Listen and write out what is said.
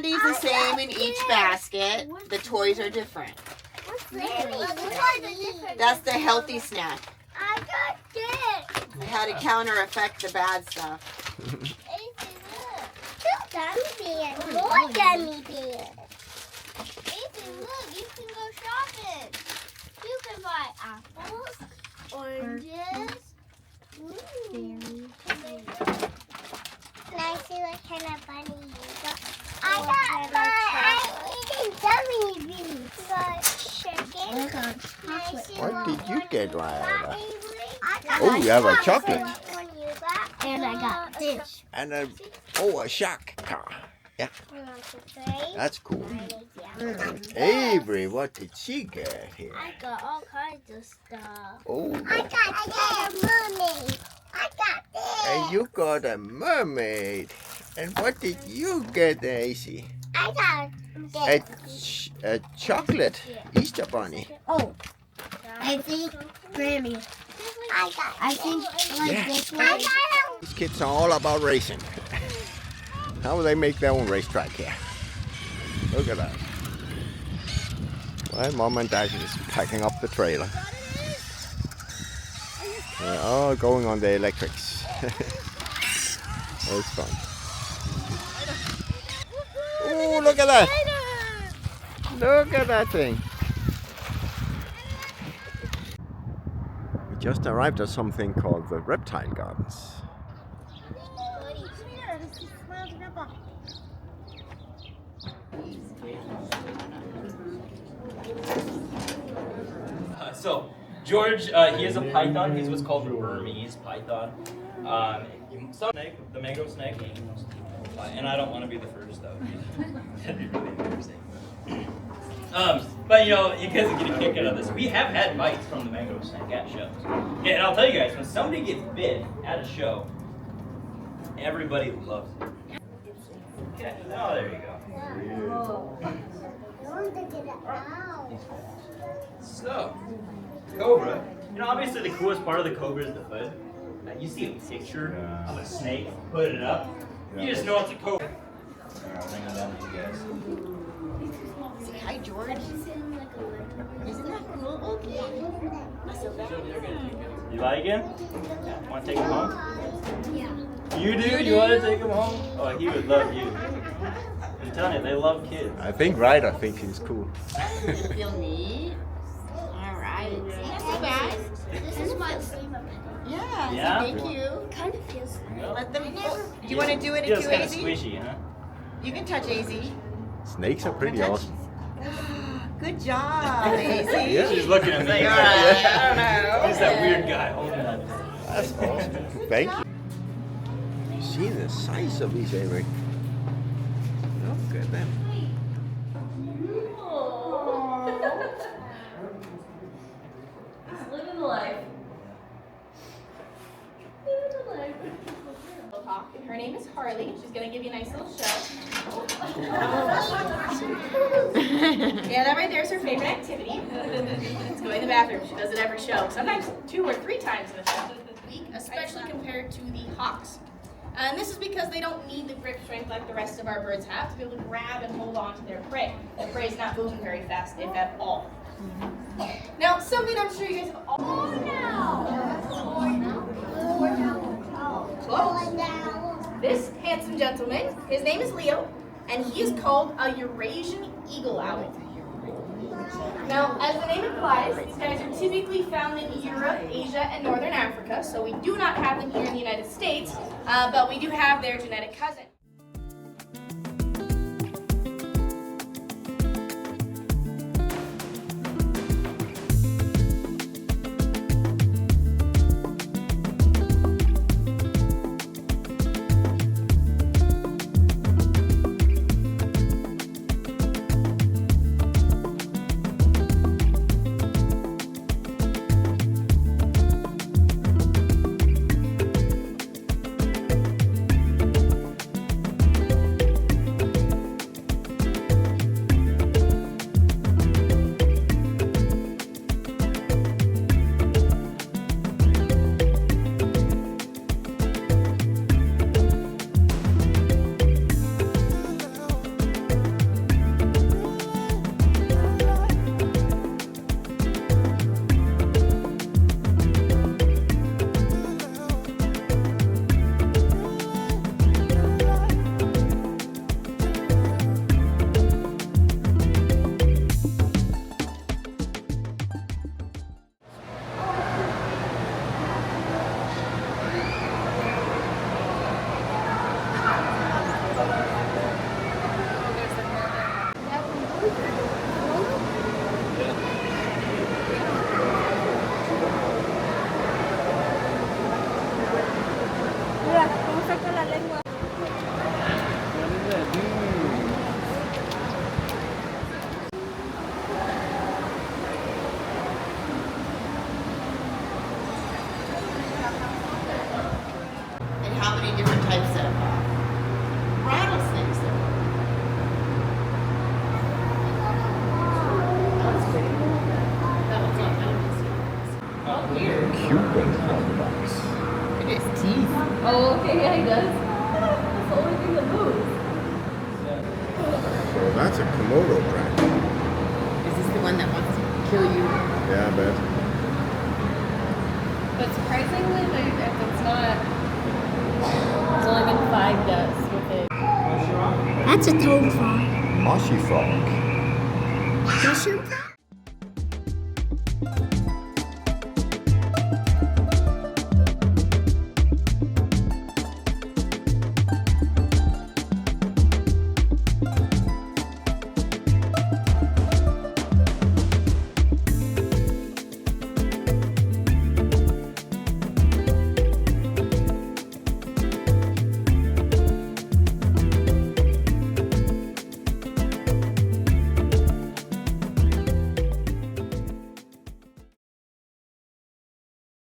candy's the same in each basket. The toys are different. That's the healthy snack. I got this. I had to counter effect the bad stuff. Two gummy bears. More gummy bears. Ethan, look, you can go shopping. You can buy apples, oranges, Can I see what kind of bunny you got? I got gummy bears. Got chicken. What did you get, Ryder? Oh, Oh, you have a chocolate. And I got fish. And a shark car. Yeah, that's cool. Avery, what did she get here? I got all kinds of stuff. Oh, I got a mermaid. I got this. and you got a mermaid. And what did you get, Daisy? I got A chocolate Easter bunny. Oh, I think Grammy. I think like Yeah. this one. These kids are all about racing. How will they make their own racetrack here? Look at that. Well, Mom and Dad is packing up the trailer. They're all going on the electrics. It's fun. Oh, look at that! Look at that thing! We just arrived at something called the Reptile Gardens. So George, he has a python. He's what's called the Burmese python. Snake, the mango snake. And I don't want to be the first though. That'd be really embarrassing. But you know, you guys get a kick out of this. We have had bites from the mango snake at shows. Yeah, and I'll tell you guys, when somebody gets bit at a show, everybody loves it. Okay. Oh, there you go. So, cobra. You know, obviously the coolest part of the cobra is the hood. You see a picture of a snake, put it up, you just know it's a cobra. I'll bring it down to you guys. Say hi, George. Isn't that cool? Okay. Not so bad. You like him? Want to take him home? Yeah. You do? You want to take him home? Oh, he would love you. I'm telling you, they love kids. I think Ryder thinks he's cool. Feel neat. All right. Not so bad. This is my sleeper. Yeah. Yeah? Thank you. Kind of feels. Let them. Do you want to do it Feels too, kind of AZ? squishy, huh? You can touch AZ. Snakes are pretty Touch. awesome. Good job, AZ. Yeah. She's looking at me. Like, all right, I don't know. He's that weird guy holding that. That's awesome. Thank you. See the size of these, Avery. Look at them. Living the life. Living the life. Her name is Harley. She's going to give you a nice little show. Yeah, that right there is her favorite activity. It's going to the bathroom. She does it every show. Sometimes 2 or 3 times in a show. Especially compared to the hawks. And this is because they don't need the grip strength like the rest of our birds have to be able to grab and hold on to their prey. The prey is not moving very fast, if at all. Now, something I'm sure you guys have all close. This handsome gentleman, his name is Leo, and he is called a Eurasian eagle owl. Now, as the name implies, these guys are typically found in Europe, Asia, and Northern Africa, so we do not have them here in the United States, but we do have their genetic cousin. And how many different types of rattlesnakes there were. That's pretty. That one's not venomous. Cuban crocodiles. It is teeth. Oh, okay, yeah, he does. That's the only thing that moves. So that's a Komodo dragon. Is this the one that wants to kill you? Yeah, I bet. But surprisingly, like, if it's not, there's only been 5 deaths with it. That's a toad frog. Mossy frog. Mushroom